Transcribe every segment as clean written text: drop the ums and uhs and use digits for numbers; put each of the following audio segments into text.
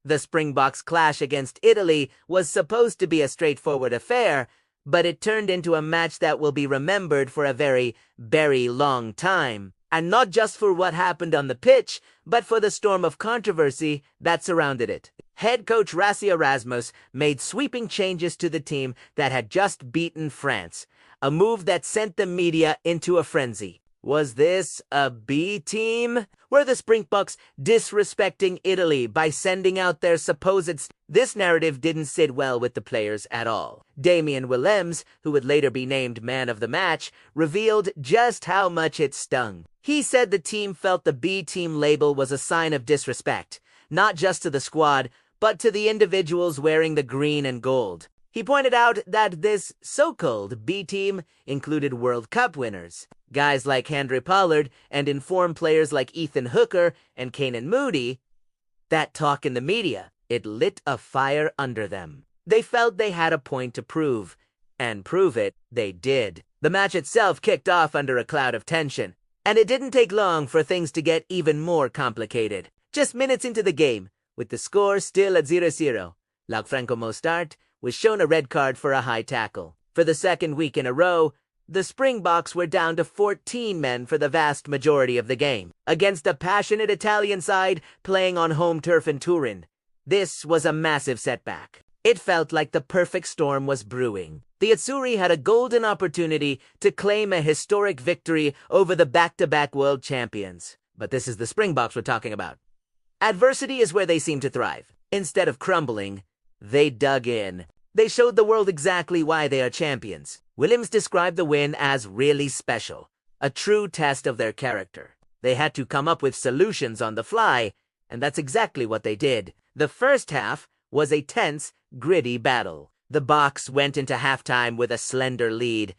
The Springboks clash against Italy was supposed to be a straightforward affair, but it turned into a match that will be remembered for a very, very long time. And not just for what happened on the pitch, but for the storm of controversy that surrounded it. Head coach Rassie Erasmus made sweeping changes to the team that had just beaten France, a move that sent the media into a frenzy. Was this a B team? Were the Springboks disrespecting Italy by sending out their supposed... This narrative didn't sit well with the players at all. Damian Willemse, who would later be named man of the match, revealed just how much it stung. He said the team felt the B team label was a sign of disrespect, not just to the squad, but to the individuals wearing the green and gold. He pointed out that this so-called B team included World Cup winners, guys like Handré Pollard, and informed players like Ethan Hooker and Kanan Moody. That talk in the media, it lit a fire under them. They felt they had a point to prove, and prove it they did. The match itself kicked off under a cloud of tension, and it didn't take long for things to get even more complicated. Just minutes into the game, with the score still at 0-0, Franco Mostert was shown a red card for a high tackle. For the second week in a row, the Springboks were down to 14 men for the vast majority of the game, against a passionate Italian side playing on home turf in Turin. This was a massive setback. It felt like the perfect storm was brewing. The Azzurri had a golden opportunity to claim a historic victory over the back-to-back world champions. But this is the Springboks we're talking about. Adversity is where they seem to thrive. Instead of crumbling, they dug in. They showed the world exactly why they are champions. Willemse described the win as really special, a true test of their character. They had to come up with solutions on the fly, and that's exactly what they did. The first half was a tense, gritty battle. The Boks went into halftime with a slender lead,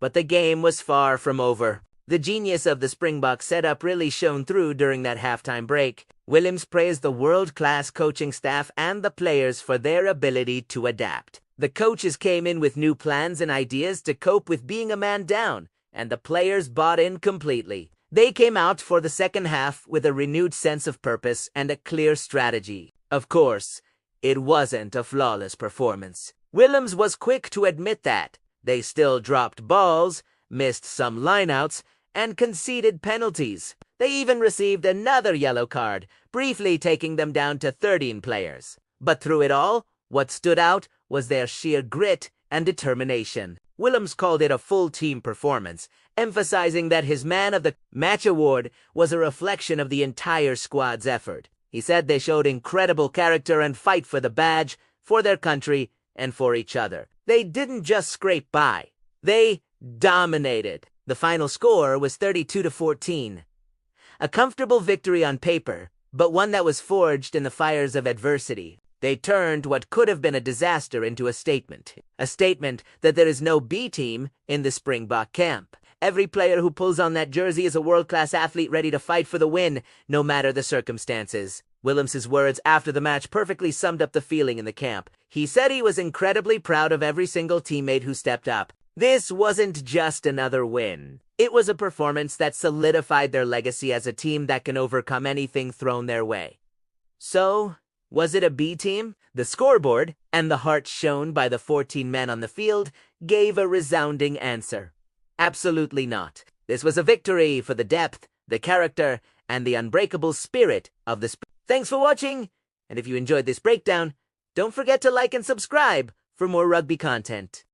but the game was far from over. The genius of the Springboks setup really shone through during that halftime break. Willemse praised the world-class coaching staff and the players for their ability to adapt. The coaches came in with new plans and ideas to cope with being a man down, and the players bought in completely. They came out for the second half with a renewed sense of purpose and a clear strategy. Of course, it wasn't a flawless performance. Willemse was quick to admit that. They still dropped balls, missed some lineouts, and conceded penalties. They even received another yellow card, briefly taking them down to 13 players. But through it all, what stood out was their sheer grit and determination. Willemse called it a full team performance, emphasizing that his Man of the Match award was a reflection of the entire squad's effort. He said they showed incredible character and fight for the badge, for their country, and for each other. They didn't just scrape by. They dominated. The final score was 32-14. A comfortable victory on paper, but one that was forged in the fires of adversity. They turned what could have been a disaster into a statement. A statement that there is no B team in the Springbok camp. Every player who pulls on that jersey is a world-class athlete ready to fight for the win, no matter the circumstances. Willemse's words after the match perfectly summed up the feeling in the camp. He said he was incredibly proud of every single teammate who stepped up. This wasn't just another win. It was a performance that solidified their legacy as a team that can overcome anything thrown their way. So, was it a B team? The scoreboard, and the heart shown by the 14 men on the field, gave a resounding answer. Absolutely not. This was a victory for the depth, the character, and the unbreakable spirit of the Thanks for watching, and if you enjoyed this breakdown, don't forget to like and subscribe for more rugby content.